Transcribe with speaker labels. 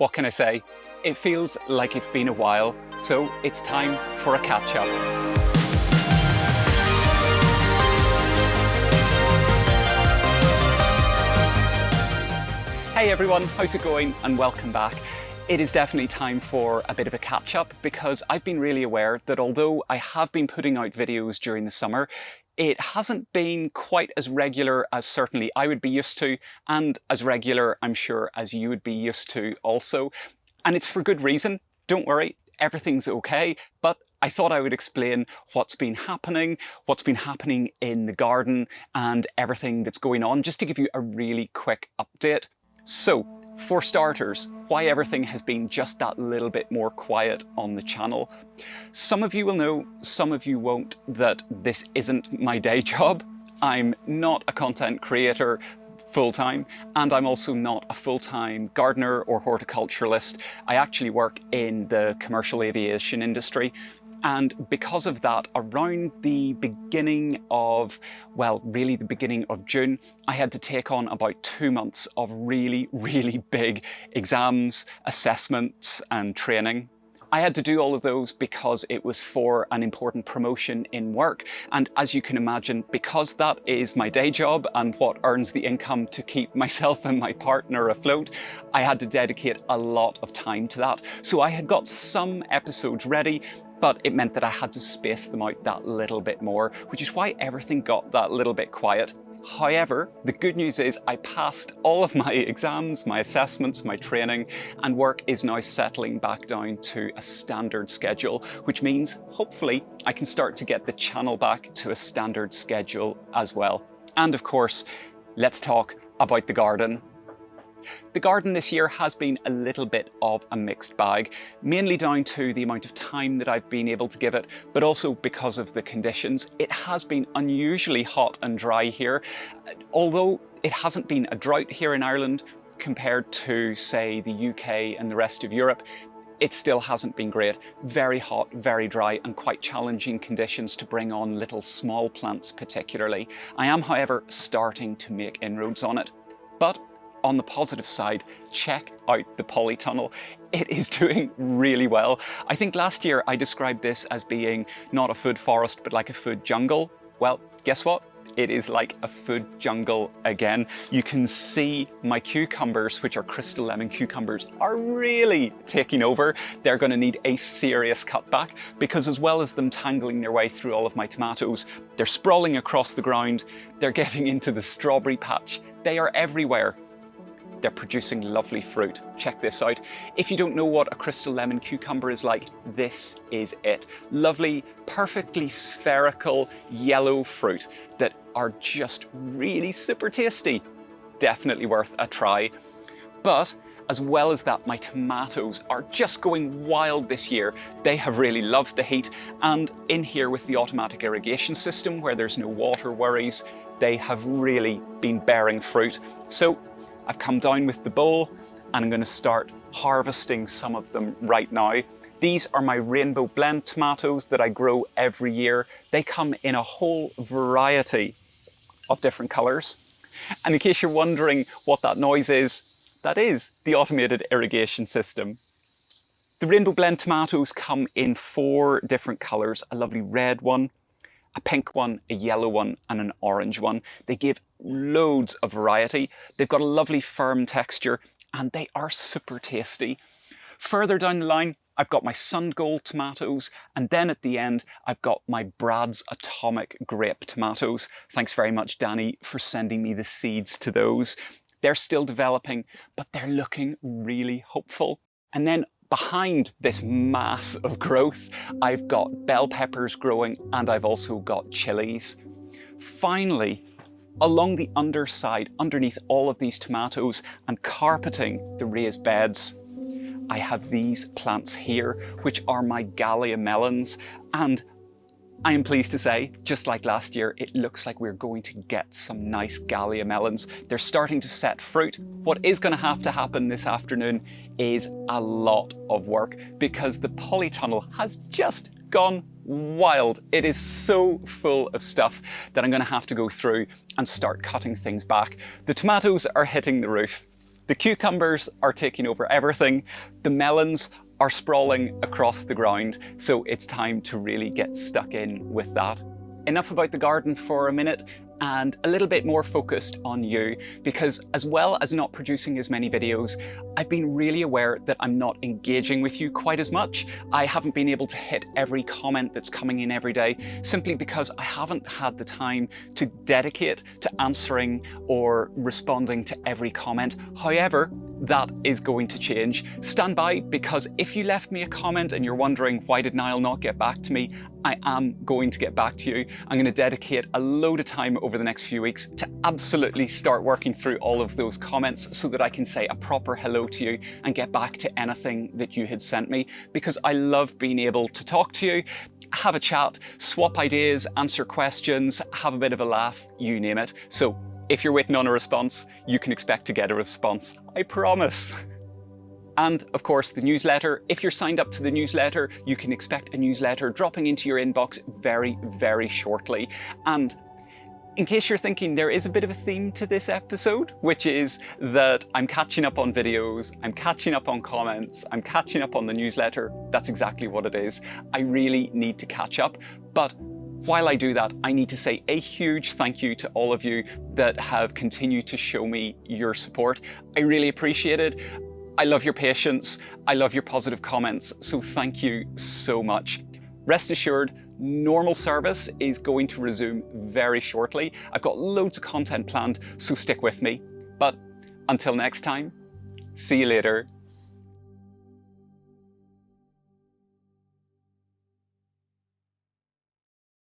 Speaker 1: What can I say? It feels like it's been a while, so it's time for a catch-up. Hey everyone, how's it going? And welcome back. It is definitely time for a bit of a catch-up because I've been really aware that although I have been putting out videos during the summer, it hasn't been quite as regular as certainly I would be used to, and as regular, I'm sure, as you would be used to also. And it's for good reason. Don't worry, everything's okay. But I thought I would explain what's been happening in the garden and everything that's going on, just to give you a really quick update. So, for starters, why everything has been just that little bit more quiet on the channel. Some of you will know, some of you won't, that this isn't my day job. I'm not a content creator full-time, and I'm also not a full-time gardener or horticulturalist. I actually work in the commercial aviation industry. And because of that, around the beginning of, well, really the beginning of June, I had to take on about 2 months of really, really big exams, assessments, and training. I had to do all of those because it was for an important promotion in work. And as you can imagine, because that is my day job and what earns the income to keep myself and my partner afloat, I had to dedicate a lot of time to that. So I had got some episodes ready, but it meant that I had to space them out that little bit more, which is why everything got that little bit quiet. However, the good news is I passed all of my exams, my assessments, my training, and work is now settling back down to a standard schedule, which means hopefully I can start to get the channel back to a standard schedule as well. And of course, let's talk about the garden. The garden this year has been a little bit of a mixed bag, mainly down to the amount of time that I've been able to give it, but also because of the conditions. It has been unusually hot and dry here. Although it hasn't been a drought here in Ireland compared to, say, the UK and the rest of Europe, it still hasn't been great. Very hot, very dry, and quite challenging conditions to bring on little small plants particularly. I am, however, starting to make inroads on it. But on the positive side, check out the polytunnel. It is doing really well. I think last year I described this as being not a food forest, but like a food jungle. Well, guess what? It is like a food jungle again. You can see my cucumbers, which are crystal lemon cucumbers, are really taking over. They're going to need a serious cutback because as well as them tangling their way through all of my tomatoes, they're sprawling across the ground. They're getting into the strawberry patch. They are everywhere. They're producing lovely fruit. Check this out. If you don't know what a crystal lemon cucumber is like, this is it. Lovely, perfectly spherical yellow fruit that are just really super tasty. Definitely worth a try. But as well as that, my tomatoes are just going wild this year. They have really loved the heat, and in here with the automatic irrigation system where there's no water worries, they have really been bearing fruit. So I've come down with the bowl and I'm going to start harvesting some of them right now. These are my rainbow blend tomatoes that I grow every year. They come in a whole variety of different colours. And in case you're wondering what that noise is, that is the automated irrigation system. The rainbow blend tomatoes come in 4 different colours, a lovely red one, a pink one, a yellow one, and an orange one. They give loads of variety. They've got a lovely firm texture, and they are super tasty. Further down the line, I've got my Sun Gold tomatoes, and then at the end, I've got my Brad's Atomic Grape tomatoes. Thanks very much, Danny, for sending me the seeds to those. They're still developing, but they're looking really hopeful. And then behind this mass of growth, I've got bell peppers growing, and I've also got chilies. Finally, along the underside, underneath all of these tomatoes and carpeting the raised beds, I have these plants here, which are my melons, and I am pleased to say, just like last year, it looks like we're going to get some nice melons. They're starting to set fruit. What is going to have to happen this afternoon is a lot of work because the polytunnel has just gone wild. It is so full of stuff that I'm going to have to go through and start cutting things back. The tomatoes are hitting the roof. The cucumbers are taking over everything. The melons are sprawling across the ground, so it's time to really get stuck in with that. Enough about the garden for a minute, and a little bit more focused on you, because as well as not producing as many videos, I've been really aware that I'm not engaging with you quite as much. I haven't been able to hit every comment that's coming in every day, simply because I haven't had the time to dedicate to answering or responding to every comment. However, that is going to change. Stand by, because if you left me a comment and you're wondering, why did Niall not get back to me? I am going to get back to you. I'm going to dedicate a load of time over the next few weeks to absolutely start working through all of those comments so that I can say a proper hello to you and get back to anything that you had sent me, because I love being able to talk to you, have a chat, swap ideas, answer questions, have a bit of a laugh, you name it. So if you're waiting on a response, you can expect to get a response, I promise. And of course, the newsletter. If you're signed up to the newsletter, you can expect a newsletter dropping into your inbox very, very shortly. And in case you're thinking, there is a bit of a theme to this episode, which is that I'm catching up on videos, I'm catching up on comments, I'm catching up on the newsletter. That's exactly what it is. I really need to catch up. But while I do that, I need to say a huge thank you to all of you that have continued to show me your support. I really appreciate it. I love your patience. I love your positive comments. So thank you so much. Rest assured, normal service is going to resume very shortly. I've got loads of content planned, so stick with me. But until next time, see you later.